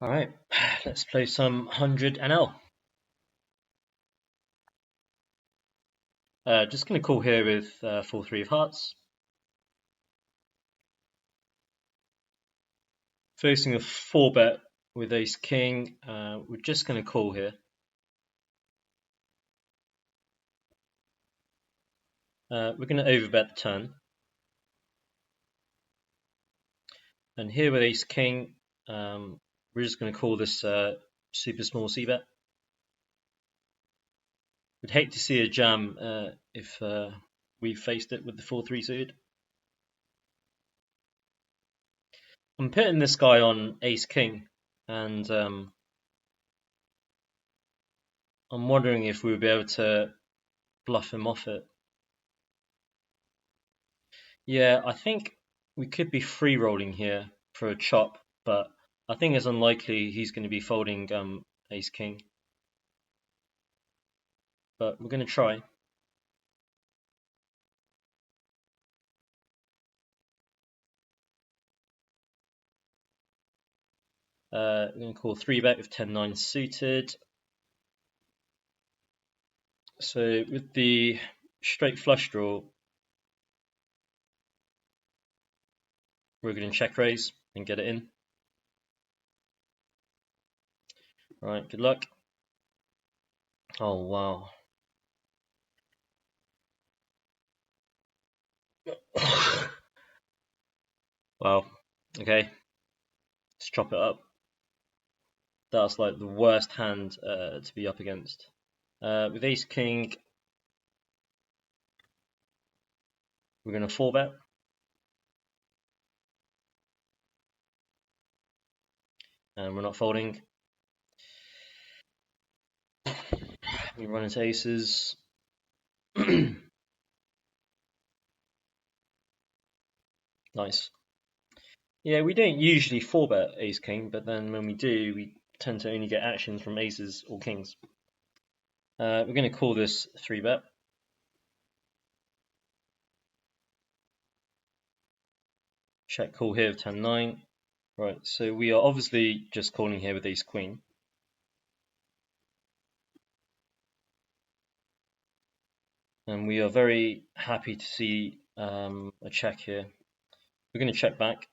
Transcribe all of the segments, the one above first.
All right, let's play some 100 NL. Just going to call here with full three of hearts. Facing a 4-bet with ace king. We're just going to call here. We're going to overbet the turn. And here with ace king, we're just going to call this super small c-bet. We'd hate to see a jam if we faced it with the 4-3 suited. I'm putting this guy on ace king, and I'm wondering if we would be able to bluff him off it. Yeah, I think we could be free rolling here for a chop, but I think it's unlikely he's going to be folding ace king. But we're going to try. We're going to call 3-bet with 10-9 suited. So with the straight flush draw, we're going to check raise and get it in. Right, good luck. Oh, wow. Wow. Okay. Let's chop it up. That's like the worst hand to be up against. With ace king, we're going to 4-bet. And we're not folding. We run into aces. Nice. Yeah, we don't usually 4-bet ace king, but then when we do, we tend to only get actions from aces or kings. We're going to call this 3-bet. Check call here with 10-9. Right, so we are obviously just calling here with ace queen. And we are very happy to see a check here. We're going to check back.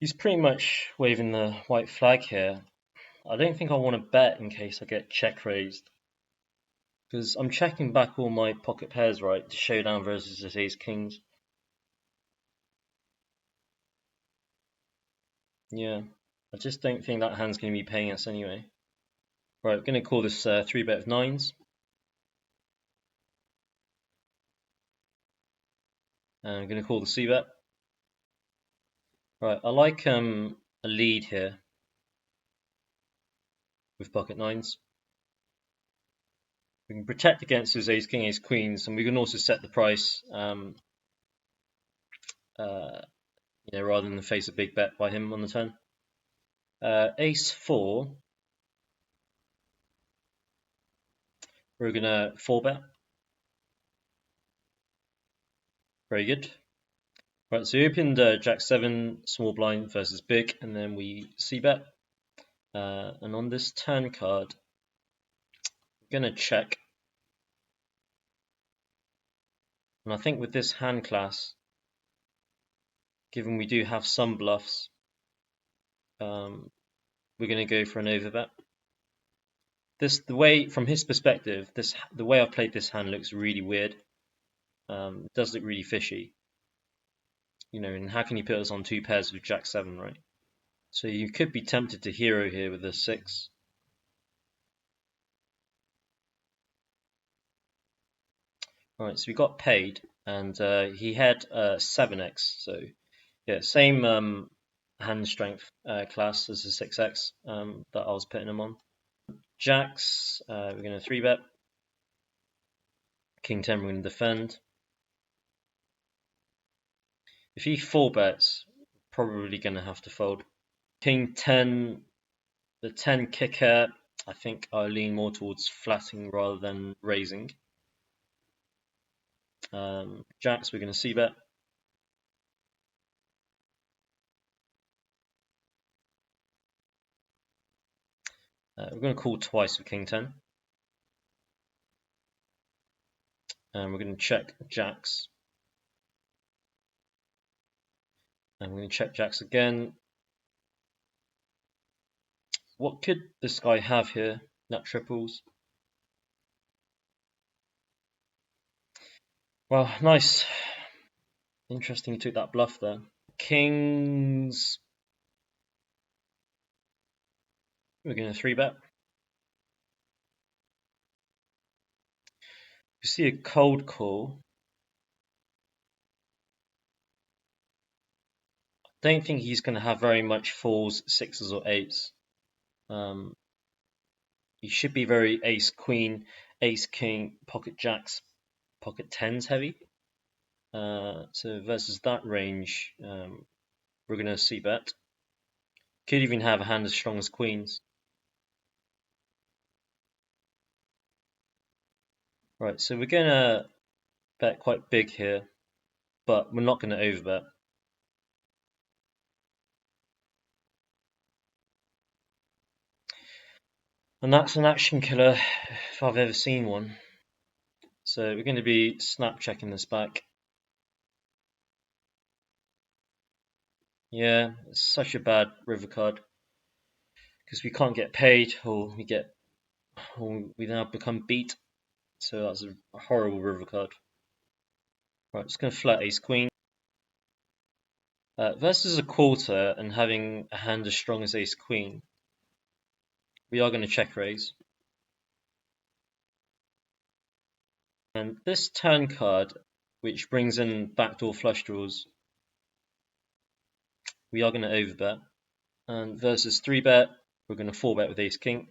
He's pretty much waving the white flag here. I don't think I want to bet in case I get check raised, because I'm checking back all my pocket pairs, right, to showdown versus his ace kings. Yeah, I just don't think that hand's going to be paying us anyway. Right, I'm going to call this 3-bet of 9s. And I'm going to call the c-bet. Right, I like a lead here with pocket 9s. We can protect against his ace king, ace queens, and we can also set the price, rather than face a big bet by him on the turn. Ace 4. We're going to 4-bet. Very good. Right, so we opened Jack 7 small blind versus big, and then we c-bet. And on this turn card, I'm going to check. And I think with this hand class, given we do have some bluffs, we're going to go for an overbet. The way, from his perspective, the way I've played this hand looks really weird. It does look really fishy. And how can you put us on 2 pairs with Jack 7, right? So you could be tempted to hero here with a 6. Right, so we got paid, and he had 7x. So yeah, same hand strength class as the 6x that I was putting him on. Jacks, we're going to 3-bet. King 10, we're going to defend. If he 4-bets, probably going to have to fold. King 10, the 10 kicker, I think I lean more towards flatting rather than raising. Jacks, we're going to c-bet. We're going to call twice with king 10. And we're going to check jacks. And we're going to check jacks again. What could this guy have here? Nut triples. Well, nice. Interesting, you took that bluff there. Kings. We're going to 3-bet. You see a cold call. I don't think he's going to have very much 4s, 6s, or 8s. He should be very ace, queen, ace, king, pocket jacks, pocket 10s heavy. So versus that range, we're going to c-bet. Could even have a hand as strong as queens. Right, so we're going to bet quite big here, but we're not going to overbet. And that's an action killer if I've ever seen one. So we're going to be snap checking this back. Yeah, it's such a bad river card because we can't get paid, or we now become beat. So that's a horrible river card. Right, just going to flat ace queen. Versus a quarter and having a hand as strong as ace queen, we are going to check raise. And this turn card, which brings in backdoor flush draws, we are going to overbet. And versus 3-bet, we're going to 4-bet with ace king.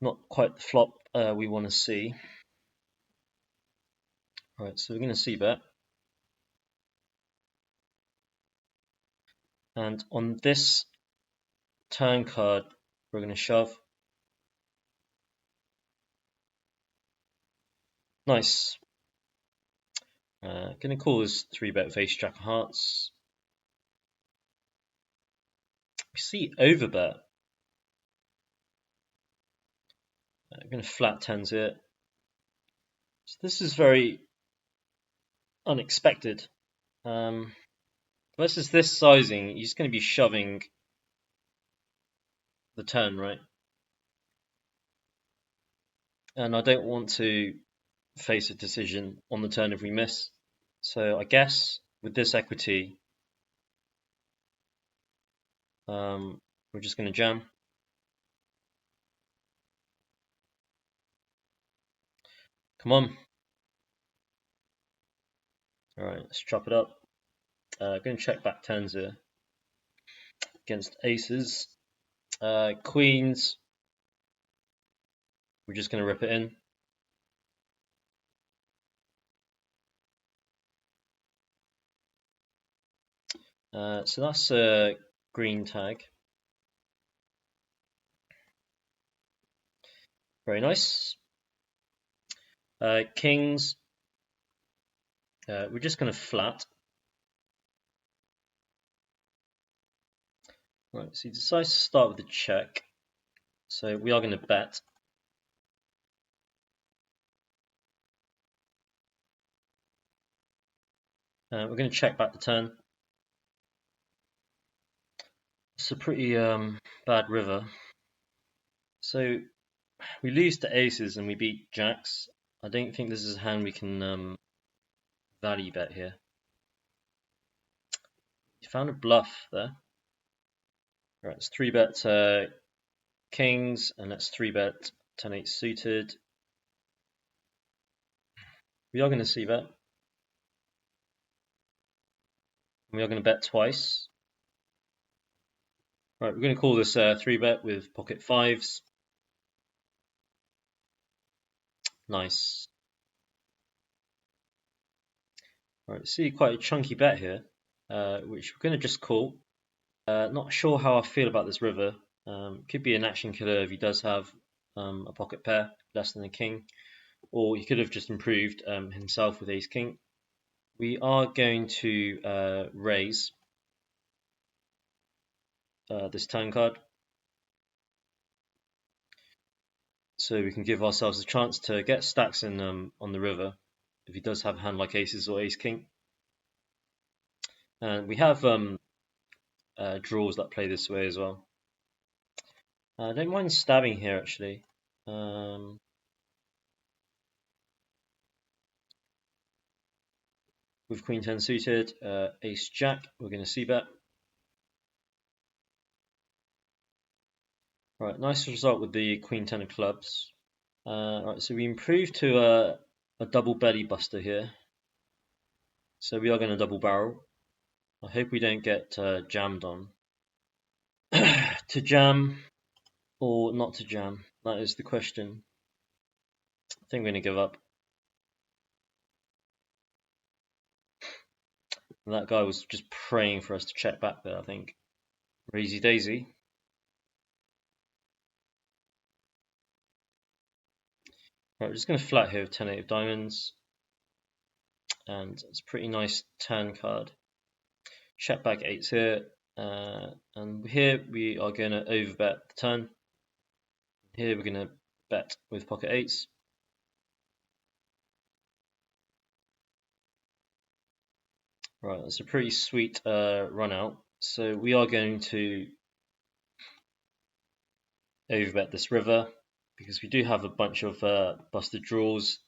Not quite the flop we want to see. Right, so we're going to c-bet. And on this turn card, we're going to shove. Nice. Going to call this 3-bet with ace jack of hearts. We see overbet. I'm going to flat 10s here. So this is very unexpected. Versus this sizing, he's going to be shoving the turn, right? And I don't want to face a decision on the turn if we miss. So I guess with this equity, we're just going to jam. Come on. All right, let's chop it up. Going to check back 10s here against aces. Queens, we're just going to rip it in. So that's a green tag. Very nice. Kings, we're just going to flat. Right, so he decides to start with a check. So we are going to bet. We're going to check back the turn. It's a pretty bad river. So we lose to aces and we beat jacks. I don't think this is a hand we can value bet here. He found a bluff there. Right, let's 3-bet kings and let's 3-bet 10-8 suited. We are going to c-bet. We are going to bet twice. Right, we're going to call this 3-bet with pocket 5s. Nice. Right, see quite a chunky bet here, which we're going to just call. Not sure how I feel about this river. Could be an action killer if he does have a pocket pair less than a king, or he could have just improved himself with ace king. We are going to raise. this turn card. So we can give ourselves a chance to get stacks in on the river if he does have a hand like aces or ace king. And we have draws that play this way as well. I don't mind stabbing here actually. With queen 10 suited, ace jack, we're going to c-bet. Right, nice result with the queen 10 of clubs. Right, so we improved to a double belly buster here. So we are going to double barrel. I hope we don't get jammed on. To jam or not to jam? That is the question. I think we're going to give up. That guy was just praying for us to check back there, I think. Crazy daisy. Right, we're just going to flat here with 10-8 of diamonds. And it's a pretty nice turn card. Check back 8s here. And here we are going to overbet the turn. Here we're going to bet with pocket 8s. Right, that's a pretty sweet run out. So we are going to overbet this river because we do have a bunch of busted draws.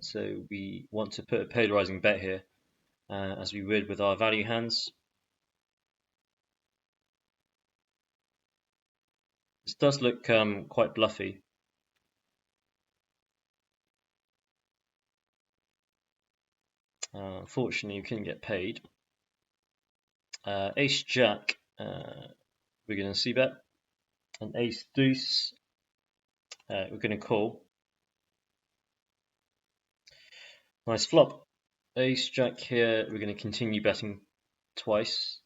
So we want to put a polarizing bet here, as we would with our value hands. This does look quite bluffy. Unfortunately, you couldn't get paid. Ace jack, we're going to c-bet. And ace deuce, we're going to call. Nice flop. Ace jack here, we're going to continue betting twice.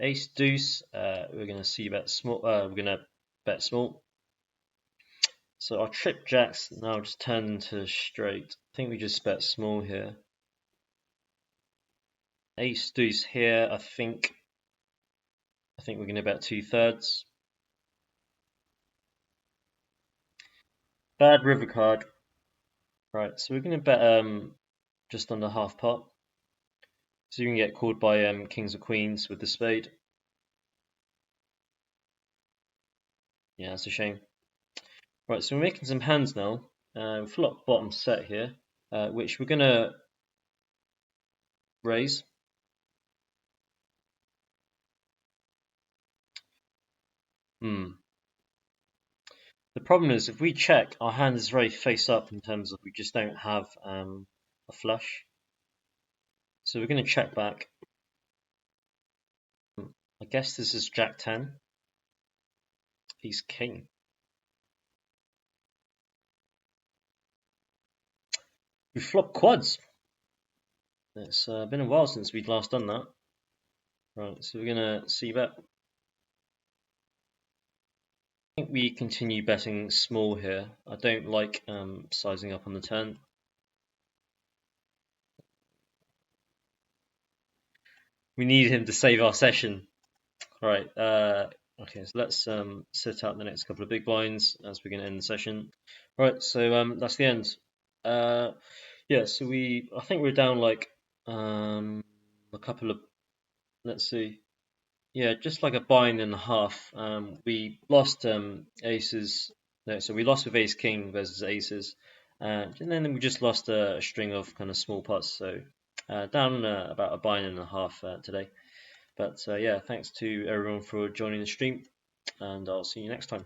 Ace deuce, we're going to c-bet small. We're going to bet small. So our trip jacks now just turned into straight. I think we just bet small here. Ace deuce here, I think we're going to bet 2/3. Bad river card. Right, so we're going to bet just under half pot. So you can get called by kings or queens with the spade. Yeah, that's a shame. Right, so we're making some hands now. Flop bottom set here, which we're going to raise. The problem is if we check, our hand is very face up in terms of we just don't have a flush. So we're going to check back. I guess this is jack 10. He's king. We flop quads. It's been a while since we'd last done that. Right, so we're going to c-bet. I think we continue betting small here. I don't like sizing up on the turn. We need him to save our session. Right, okay, so let's sit out the next couple of big blinds as we're going to end the session. Right, so that's the end. Yeah, so I think we're down like a couple of, let's see, yeah, just like a bind and a half. We lost aces, no, so we lost with ace king versus aces, and then we just lost a string of kind of small pots, so down about a bind and a half today. But yeah, thanks to everyone for joining the stream, and I'll see you next time.